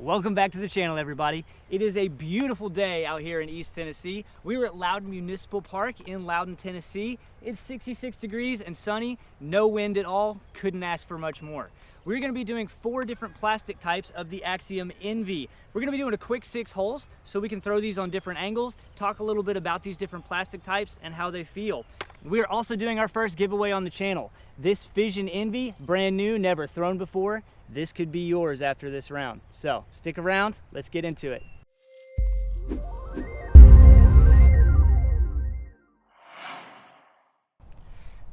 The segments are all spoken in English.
Welcome back to the channel, everybody. It is a beautiful day out here in East Tennessee. We were at Loudon Municipal Park in Loudon, Tennessee. It's 66 degrees and sunny, no wind at all. Couldn't ask for much more. We're going to be doing 4 different plastic types of the Axiom Envy. We're going to be doing a quick 6 holes so we can throw these on different angles, talk a little bit about these different plastic types and how they feel. We're also doing our first giveaway on the channel. This Fission Envy, brand new, never thrown before. This could be yours after this round. So stick around, let's get into it.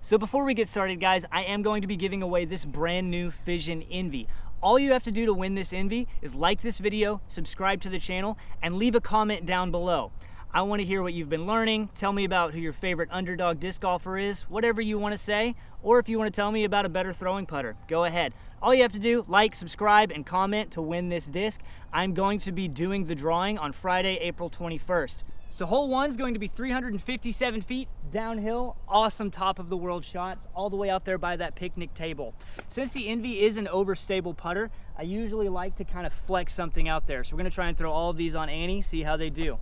So before we get started, guys, I am going to be giving away this brand new Fission Envy. All you have to do to win this Envy is like this video, subscribe to the channel, and leave a comment down below. I want to hear what you've been learning. Tell me about who your favorite underdog disc golfer is, whatever you want to say, or if you want to tell me about a better throwing putter, go ahead. All you have to do, like, subscribe, and comment to win this disc. I'm going to be doing the drawing on Friday, April 21st. So hole 1 is going to be 357 feet downhill, awesome top of the world shots, all the way out there by that picnic table. Since the Envy is an overstable putter, I usually like to kind of flex something out there. So we're going to try and throw all of these on Annie, see how they do.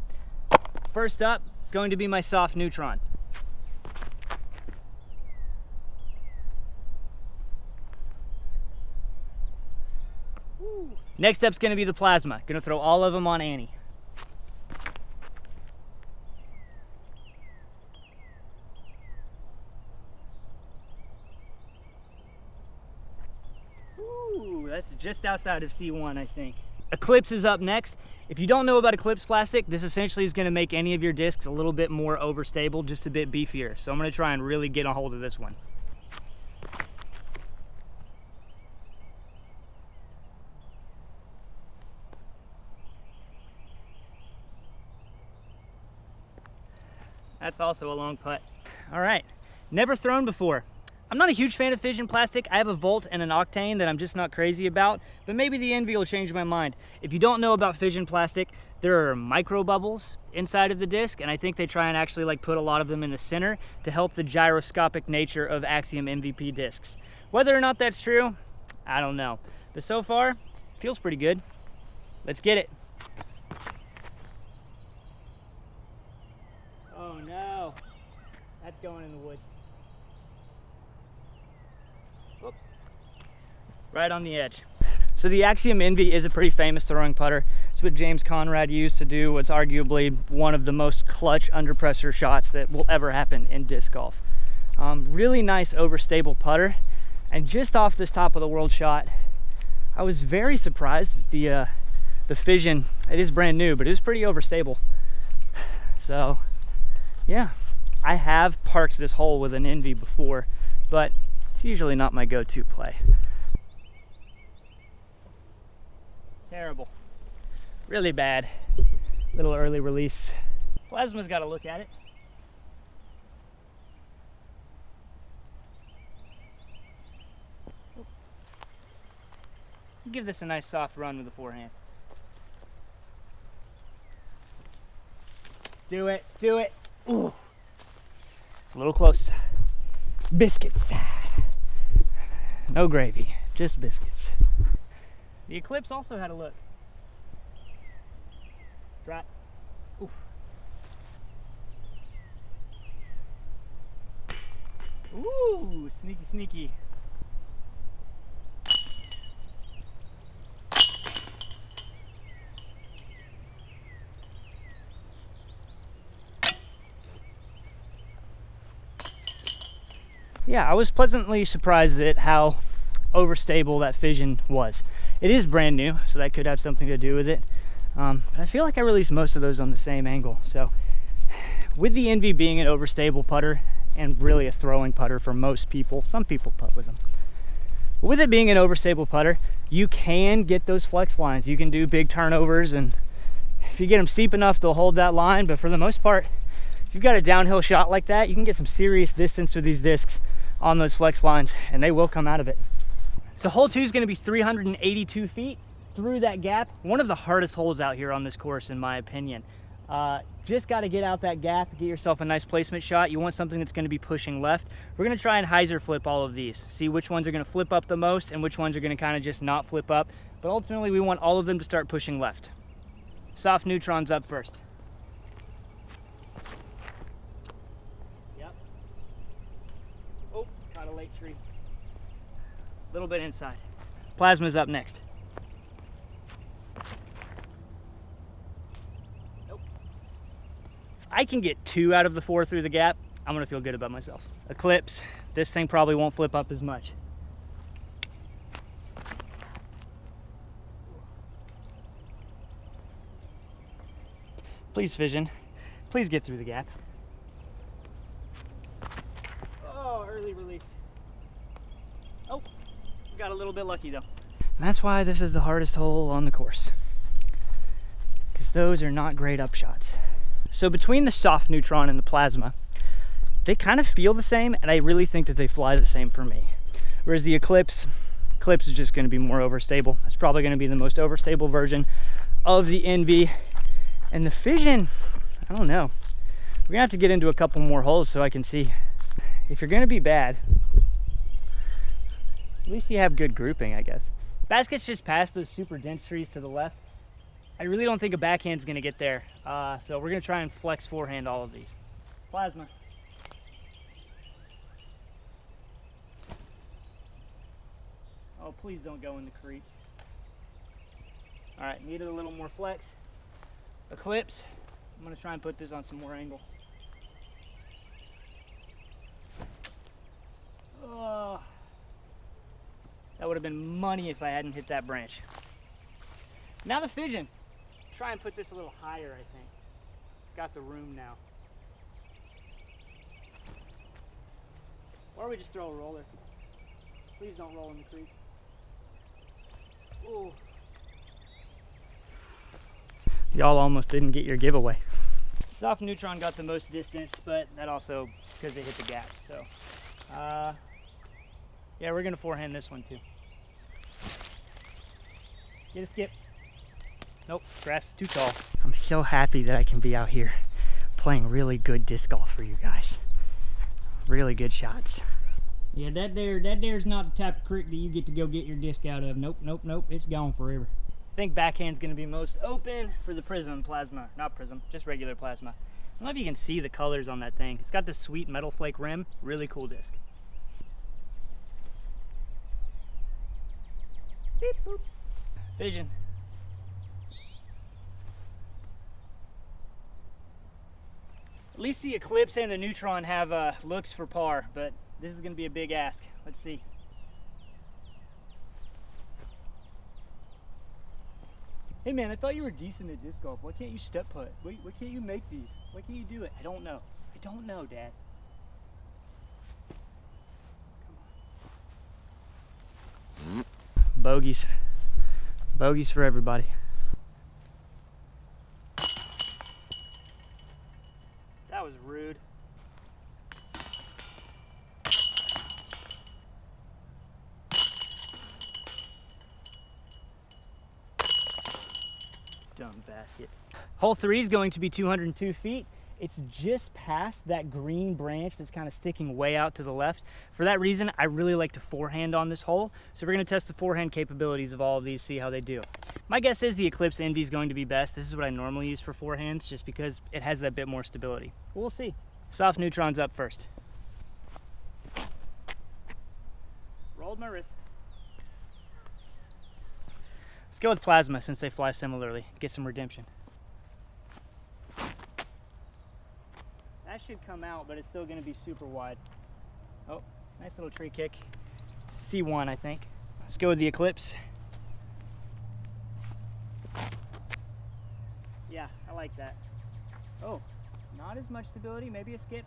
First up, it's going to be my soft neutron. Next up's going to be the plasma. Going to throw all of them on Annie. Ooh, that's just outside of C1, I think. Eclipse is up next. If you don't know about Eclipse plastic, this essentially is going to make any of your discs a little bit more overstable, just a bit beefier. So I'm going to try and really get a hold of this one. That's also a long putt. All right, never thrown before. I'm not a huge fan of Fission plastic. I have a Volt and an Octane that I'm just not crazy about, but maybe the Envy will change my mind. If you don't know about Fission plastic, there are micro bubbles inside of the disc, and I think they try and actually like put a lot of them in the center to help the gyroscopic nature of Axiom MVP discs. Whether or not that's true, I don't know. But so far, feels pretty good. Let's get it. Oh no, that's going in the woods. Whoop. Right on the edge. So the Axiom Envy is a pretty famous throwing putter. It's what James Conrad used to do what's arguably one of the most clutch under pressure shots that will ever happen in disc golf. Really nice overstable putter. And just off this top of the world shot, I was very surprised that the Fission, it is brand new, but it was pretty overstable. So yeah, I have parked this hole with an Envy before, but it's usually not my go-to play. Terrible. Really bad. Little early release. Plasma's got to look at it. Give this a nice soft run with the forehand. Do it, do it. Ooh, it's a little close. Biscuits. No gravy, just biscuits. The Eclipse also had a look. Drop. Ooh. Ooh, sneaky, sneaky. Yeah, I was pleasantly surprised at how overstable that Fission was. It is brand new, so that could have something to do with it. But I feel like I released most of those on the same angle. So with the Envy being an overstable putter and really a throwing putter for most people, some people putt with them. But with it being an overstable putter, you can get those flex lines. You can do big turnovers, and if you get them steep enough, they'll hold that line. But for the most part, if you've got a downhill shot like that, you can get some serious distance with these discs on those flex lines, and they will come out of it. So hole 2 is going to be 382 feet through that gap. One of the hardest holes out here on this course, in my opinion. Just got to get out that gap, get yourself a nice placement shot. You want something that's going to be pushing left. We're going to try and hyzer flip all of these, see which ones are going to flip up the most and which ones are going to kind of just not flip up. But ultimately, we want all of them to start pushing left. Soft neutrons up first. Yep. Oh, caught a late tree. A little bit inside. Plasma's up next. Nope. If I can get 2 out of the 4 through the gap, I'm gonna feel good about myself. Eclipse, this thing probably won't flip up as much. Please, Fission, please get through the gap. Oh, early release. Oh, got a little bit lucky though. And that's why this is the hardest hole on the course, because those are not great upshots. So between the soft neutron and the plasma, they kind of feel the same, and I really think that they fly the same for me. Whereas the Eclipse is just going to be more overstable. It's probably going to be the most overstable version of the Envy. And the Fission, I don't know. We're gonna have to get into a couple more holes so I can see. If you're gonna be bad, at least you have good grouping, I guess. Basket's just past those super dense trees to the left. I really don't think a backhand's gonna get there. So we're gonna try and flex forehand all of these. Plasma. Oh, please don't go in the creek. All right, needed a little more flex. Eclipse, I'm gonna try and put this on some more angle. Oh, that would have been money if I hadn't hit that branch. Now the Fission, try and put this a little higher, I think. Got the room now. Or we just throw a roller. Please don't roll in the creek. Ooh. Y'all almost didn't get your giveaway. Soft neutron got the most distance, but that also is because they hit the gap. So, yeah, we're gonna forehand this one too. Get a skip. Nope, grass is too tall. I'm so happy that I can be out here playing really good disc golf for you guys. Really good shots. Yeah, that there's not the type of creek that you get to go get your disc out of. Nope, nope, nope, it's gone forever. I think backhand's gonna be most open for the Prism plasma, not Prism, just regular plasma. I don't know if you can see the colors on that thing. It's got this sweet metal flake rim, really cool disc. Beep boop. Fission. At least the Eclipse and the Neutron have looks for par, but this is gonna be a big ask. Let's see. Hey man, I thought you were decent at disc golf. Why can't you step putt? Why can't you make these? Why can't you do it? I don't know. I don't know, Dad. Bogeys. Bogeys for everybody. That was rude. Dumb basket. Hole 3 is going to be 202 feet. It's just past that green branch that's kind of sticking way out to the left. For that reason, I really like to forehand on this hole. So we're going to test the forehand capabilities of all of these, see how they do. My guess is the Eclipse Envy is going to be best. This is what I normally use for forehands just because it has that bit more stability. But we'll see. Soft neutrons up first. Rolled my wrist. Let's go with plasma since they fly similarly. Get some redemption. That should come out, but it's still going to be super wide. Oh, nice little tree kick. C1, I think. Let's go with the Eclipse. Yeah, I like that. Oh, not as much stability, maybe a skip.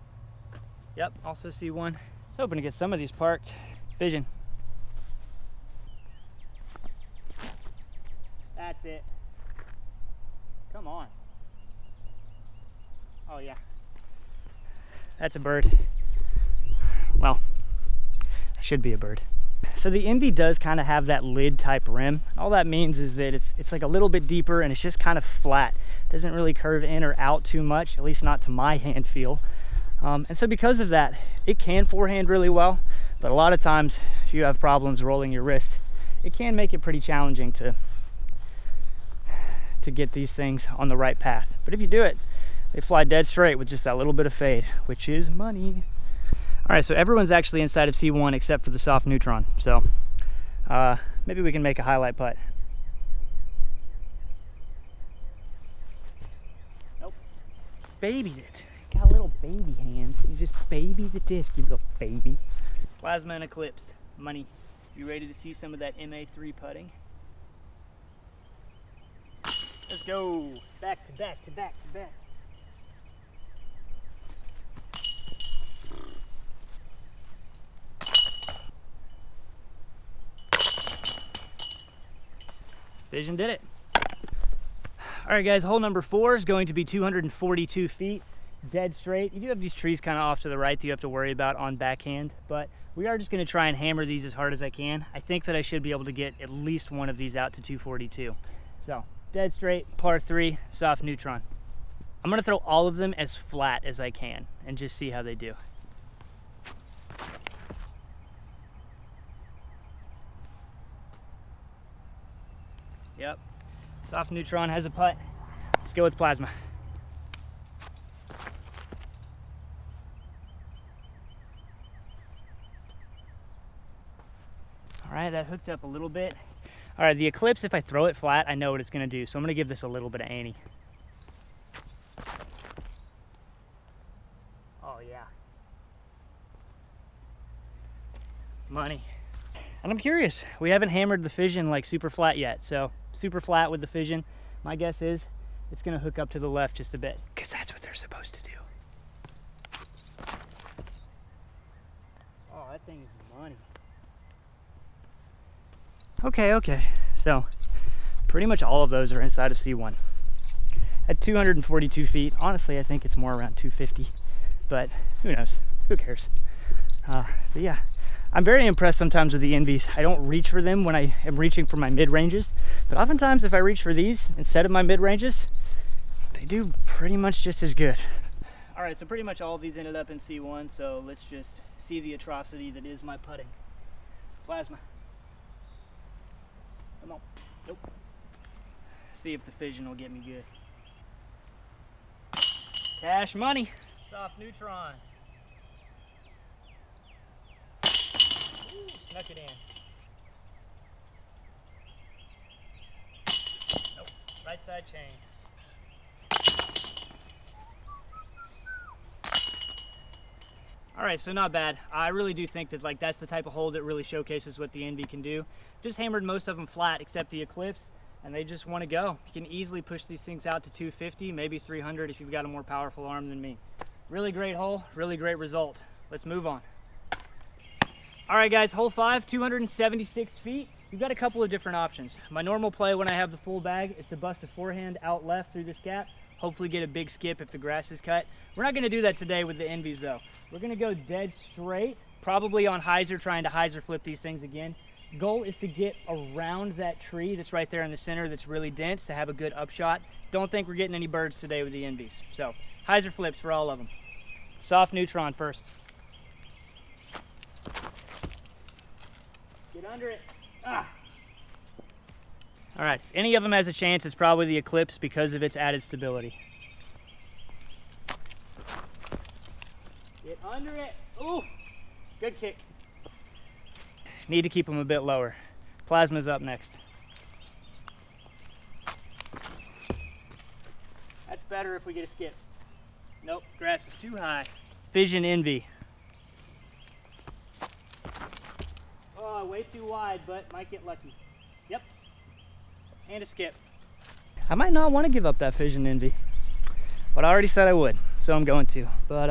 Yep, also C1. I was hoping to get some of these parked. Fission. That's it. Come on. Oh yeah. That's a bird. Well, it should be a bird. So the Envy does kind of have that lid type rim. All that means is that it's like a little bit deeper and it's just kind of flat. It doesn't really curve in or out too much, at least not to my hand feel. And so because of that, it can forehand really well, but a lot of times if you have problems rolling your wrist, it can make it pretty challenging to get these things on the right path. But if you do it, they fly dead straight with just that little bit of fade, which is money. All right, so everyone's actually inside of C1 except for the soft neutron. So maybe we can make a highlight putt. Nope. Babied it. Got little baby hands. You just baby the disc, you little baby. Plasma and Eclipse. Money. You ready to see some of that MA3 putting? Let's go. Back to back to back to back. Fission did it. All right, guys, hole number 4 is going to be 242 feet, dead straight. You do have these trees kind of off to the right that you have to worry about on backhand, but we are just going to try and hammer these as hard as I can. I think that I should be able to get at least one of these out to 242. So, dead straight, par 3, soft neutron. I'm going to throw all of them as flat as I can and just see how they do. Yep, soft neutron has a putt. Let's go with plasma. All right, that hooked up a little bit. All right, the Eclipse, if I throw it flat, I know what it's gonna do. So I'm gonna give this a little bit of ante. Oh yeah. Money. And I'm curious, we haven't hammered the Fission like super flat yet, so super flat with the Fission, my guess is it's gonna hook up to the left just a bit, because that's what they're supposed to do. Oh, that thing is money. Okay, so pretty much all of those are inside of C1. At 242 feet, honestly, I think it's more around 250, but who knows, who cares? But yeah. I'm very impressed sometimes with the Envies. I don't reach for them when I am reaching for my mid-ranges, but oftentimes if I reach for these instead of my mid-ranges, they do pretty much just as good. All right, so pretty much all of these ended up in C1, so let's just see the atrocity that is my putting. Plasma. Come on. Nope. See if the Fission will get me good. Cash money. Soft neutron. Snuck it in. Nope. Right side chains. All right, so not bad. I really do think that that's the type of hole that really showcases what the Envy can do. Just hammered most of them flat except the Eclipse, and they just want to go. You can easily push these things out to 250, maybe 300 if you've got a more powerful arm than me. Really great hole, really great result. Let's move on. All right, guys, hole 5, 276 feet. You've got a couple of different options. My normal play when I have the full bag is to bust a forehand out left through this gap, hopefully get a big skip if the grass is cut. We're not gonna do that today with the Envies though. We're gonna go dead straight, probably on hyzer, trying to hyzer flip these things again. Goal is to get around that tree that's right there in the center that's really dense to have a good upshot. Don't think we're getting any birds today with the Envies. So, hyzer flips for all of them. Soft neutron first. Get under it. Ah. All right, if any of them has a chance, it's probably the Eclipse because of its added stability. Get under it. Ooh, good kick. Need to keep them a bit lower. Plasma's up next. That's better if we get a skip. Nope, grass is too high. Fission Envy. Oh, way too wide, but might get lucky. Yep. And a skip. I might not want to give up that Fission Envy, but I already said I would, so I'm going to. But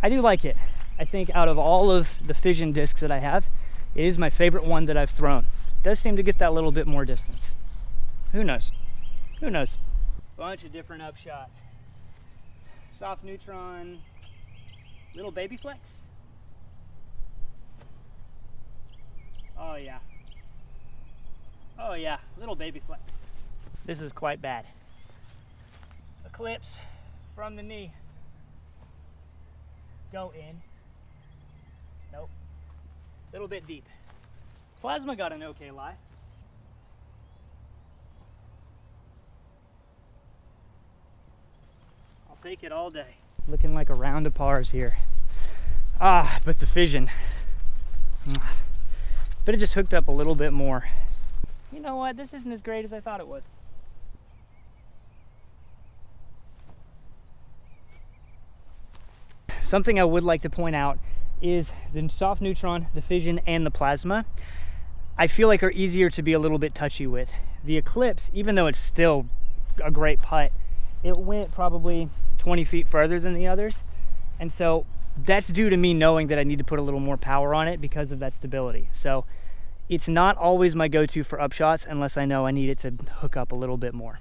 I do like it. I think out of all of the Fission discs that I have, it is my favorite one that I've thrown. It does seem to get that little bit more distance. Who knows? Who knows? Bunch of different upshots. Soft neutron, little baby flex. Oh yeah. Oh yeah, little baby flex. This is quite bad. Eclipse from the knee. Go in. Nope. Little bit deep. Plasma got an okay lie. I'll take it all day. Looking like a round of pars here. Ah, but the Fission. But it just hooked up a little bit more. You know what? This isn't as great as I thought it was. Something I would like to point out is the soft neutron, the Fission, and the Plasma, I feel like are easier to be a little bit touchy with. The Eclipse, even though it's still a great putt, it went probably 20 feet further than the others. And so that's due to me knowing that I need to put a little more power on it because of that stability. So it's not always my go-to for upshots unless I know I need it to hook up a little bit more.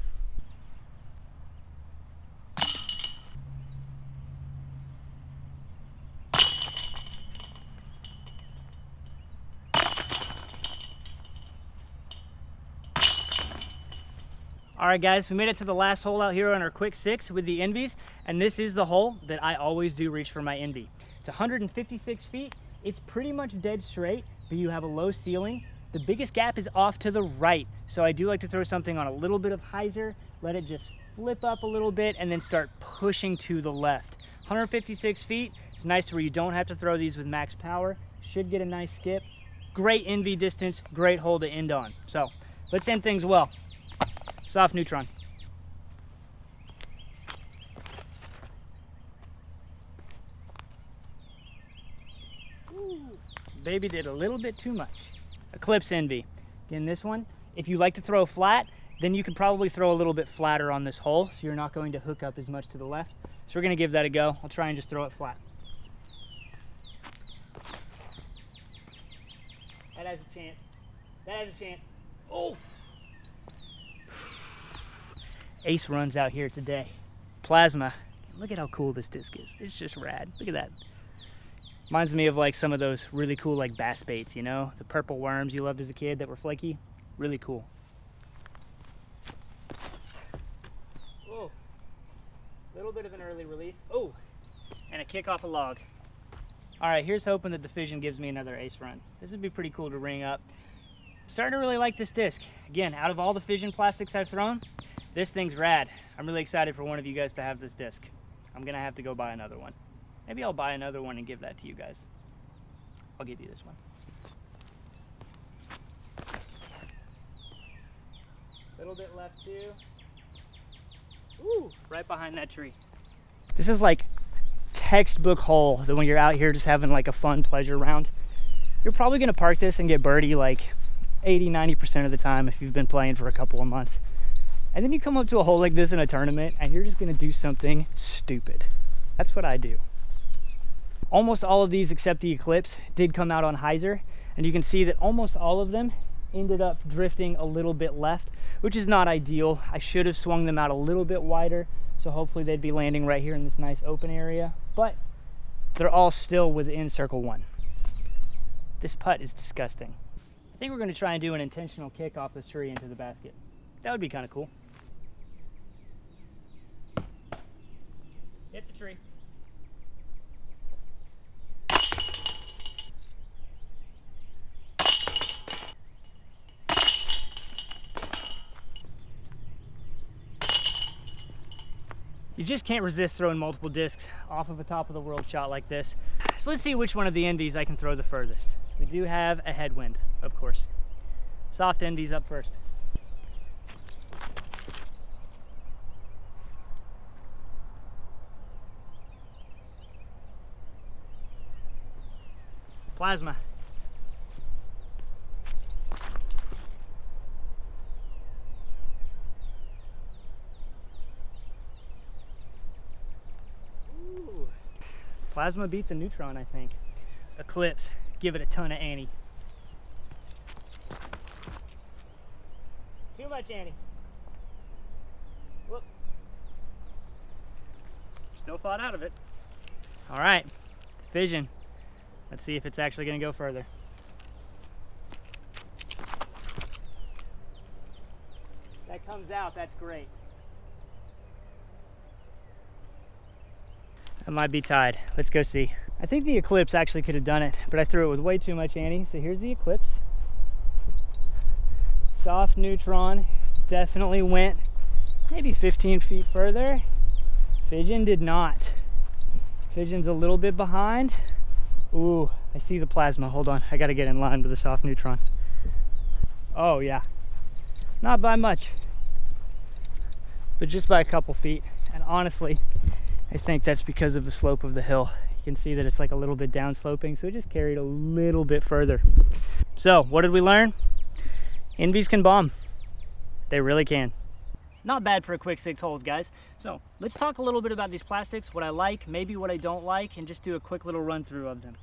All right guys, we made it to the last hole out here on our quick 6 with the Envies, and this is the hole that I always do reach for my Envy. It's 156 feet, it's pretty much dead straight, but you have a low ceiling. The biggest gap is off to the right, so I do like to throw something on a little bit of hyzer, let it just flip up a little bit, and then start pushing to the left. 156 feet, it's nice to where you don't have to throw these with max power, should get a nice skip. Great Envy distance, great hole to end on. So let's end things well. Soft neutron. Ooh, baby did a little bit too much. Eclipse Envy. Again, this one, if you like to throw flat, then you could probably throw a little bit flatter on this hole, so you're not going to hook up as much to the left. So we're gonna give that a go. I'll try and just throw it flat. That has a chance. That has a chance. Oh! Ace runs out here today. Plasma. Look at how cool this disc is. It's just rad. Look at that. Reminds me of like some of those really cool like bass baits, you know? The purple worms you loved as a kid that were flaky. Really cool. Oh, little bit of an early release. Oh, and a kick off a log. All right, here's hoping that the Fission gives me another ace run. This would be pretty cool to ring up. Starting to really like this disc. Again, out of all the Fission plastics I've thrown, this thing's rad. I'm really excited for one of you guys to have this disc. I'm gonna have to go buy another one. Maybe I'll buy another one and give that to you guys. I'll give you this one. Little bit left too. Ooh, right behind that tree. This is like textbook hole that when you're out here just having like a fun pleasure round. You're probably gonna park this and get birdie like 80–90% of the time if you've been playing for a couple of months. And then you come up to a hole like this in a tournament and you're just gonna do something stupid. That's what I do. Almost all of these except the Eclipse did come out on hyzer, and you can see that almost all of them ended up drifting a little bit left, which is not ideal. I should have swung them out a little bit wider, so hopefully they'd be landing right here in this nice open area, but they're all still within circle 1. This putt is disgusting. I think we're gonna try and do an intentional kick off this tree into the basket. That would be kind of cool. Hit the tree. You just can't resist throwing multiple discs off of a top of the world shot like this. So let's see which one of the Envies I can throw the furthest. We do have a headwind, of course. Soft Envies up first. Plasma. Ooh. Plasma beat the neutron, I think. Eclipse, give it a ton of Annie. Too much Annie. Whoop. Still fought out of it. All right, Fission. Let's see if it's actually gonna go further. comes out, that's great. That might be tied. Let's go see. I think the Eclipse actually could have done it, but I threw it with way too much ante. So here's the Eclipse. Soft neutron definitely went maybe 15 feet further. Fission did not. Fission's a little bit behind. Ooh, I see the plasma. Hold on, I gotta get in line with the soft neutron. Oh yeah, not by much, but just by a couple feet. And honestly, I think that's because of the slope of the hill. You can see that it's like a little bit down sloping, so it just carried a little bit further. So what did we learn? Envies can bomb. They really can. Not bad for a quick 6 holes, guys. So let's talk a little bit about these plastics, what I like, maybe what I don't like, and just do a quick little run through of them.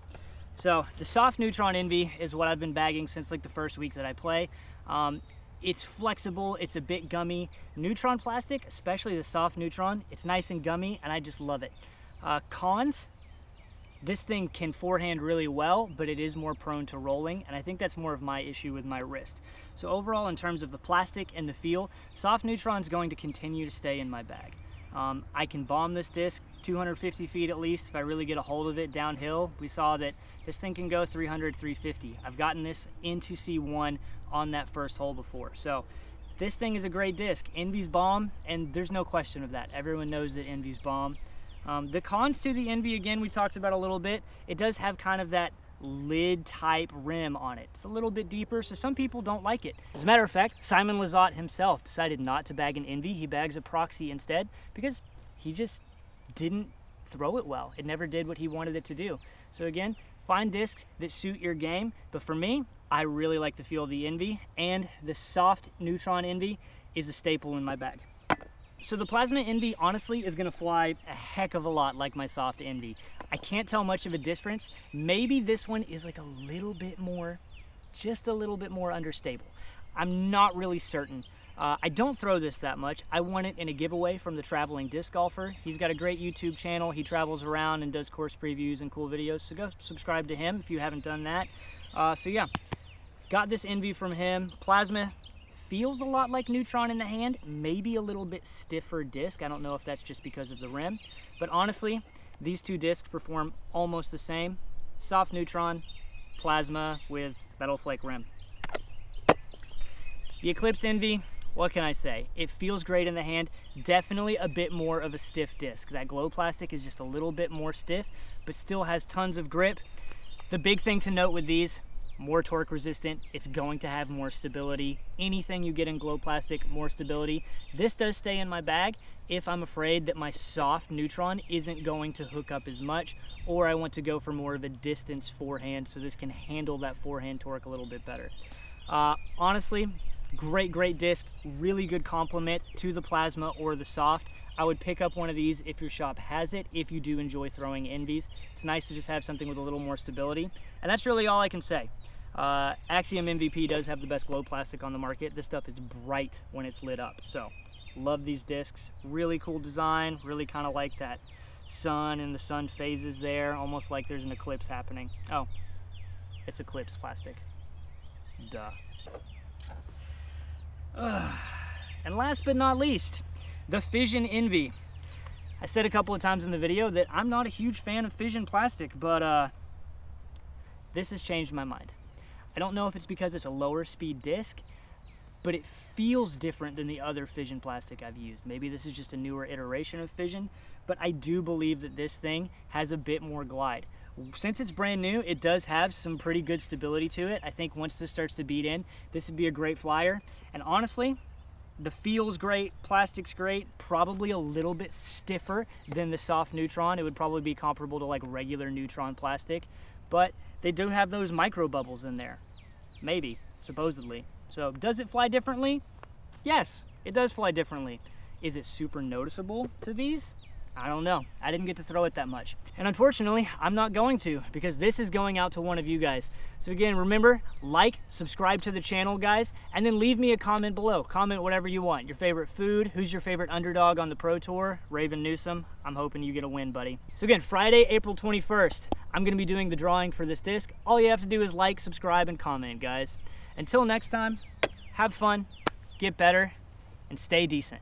So the soft neutron Envy is what I've been bagging since like the first week that I play. It's flexible, it's a bit gummy. Neutron plastic, especially the soft neutron, it's nice and gummy, and I just love it. Cons, this thing can forehand really well, but it is more prone to rolling, and I think that's more of my issue with my wrist. So overall, in terms of the plastic and the feel, soft neutron is going to continue to stay in my bag. I can bomb this disc 250 feet at least if I really get a hold of it downhill. We saw that this thing can go 300, 350. I've gotten this into C1 on that first hole before. So this thing is a great disc. Envy's bomb, and there's no question of that. Everyone knows that Envy's bomb. The cons to the Envy, again, we talked about a little bit. It does have kind of that lid type rim on it. It's a little bit deeper, so some people don't like it. As a matter of fact, Simon Lizotte himself decided not to bag an Envy. He bags a Proxy instead because he just didn't throw it well. It never did what he wanted it to do. So again, find discs that suit your game, but for me, I really like the feel of the Envy, and the soft neutron Envy is a staple in my bag. So the plasma Envy honestly is gonna fly a heck of a lot like my soft Envy. I can't tell much of a difference. Maybe this one is like a little bit more, just a little bit more understable. I'm not really certain. I don't throw this that much. I won it in a giveaway from the Traveling Disc Golfer. He's got a great YouTube channel. He travels around and does course previews and cool videos, so go subscribe to him if you haven't done that. So yeah, got this Envy from him. Plasma feels a lot like neutron in the hand, maybe a little bit stiffer disc. I don't know if that's just because of the rim, but honestly, these two discs perform almost the same. Soft neutron, plasma with metal flake rim. The Eclipse Envy, what can I say? It feels great in the hand. Definitely a bit more of a stiff disc. That glow plastic is just a little bit more stiff, but still has tons of grip. The big thing to note with these, more torque resistant, it's going to have more stability. Anything you get in glow plastic, more stability. This does stay in my bag if I'm afraid that my soft neutron isn't going to hook up as much, or I want to go for more of a distance forehand, so this can handle that forehand torque a little bit better. Honestly, great disc, really good complement to the plasma or the soft. I would pick up one of these if your shop has it, if you do enjoy throwing Envies. It's nice to just have something with a little more stability, and that's really all I can say. Axiom MVP does have the best glow plastic on the market. This stuff is bright when it's lit up, so love these discs. Really cool design, really kind of like that sun and the sun phases there, almost like there's an eclipse happening. Oh, it's Eclipse plastic. Duh. And last but not least, the Fission Envy. I said a couple of times in the video that I'm not a huge fan of Fission plastic, but this has changed my mind. I don't know if it's because it's a lower speed disc, but it feels different than the other Fission plastic I've used. Maybe this is just a newer iteration of Fission, but I do believe that this thing has a bit more glide. Since it's brand new, it does have some pretty good stability to it. I think once this starts to beat in, this would be a great flyer. And honestly, the feel's great, plastic's great, probably a little bit stiffer than the soft neutron. It would probably be comparable to like regular neutron plastic, but they do have those micro bubbles in there. Maybe, supposedly. So does it fly differently? Yes, it does fly differently. Is it super noticeable to these? I don't know. I didn't get to throw it that much. And unfortunately, I'm not going to, because this is going out to one of you guys. So again, remember, like, subscribe to the channel, guys, and then leave me a comment below. Comment whatever you want. Your favorite food, who's your favorite underdog on the Pro Tour? Raven Newsom. I'm hoping you get a win, buddy. So again, Friday, April 21st, I'm gonna be doing the drawing for this disc. All you have to do is like, subscribe, and comment, guys. Until next time, have fun, get better, and stay decent.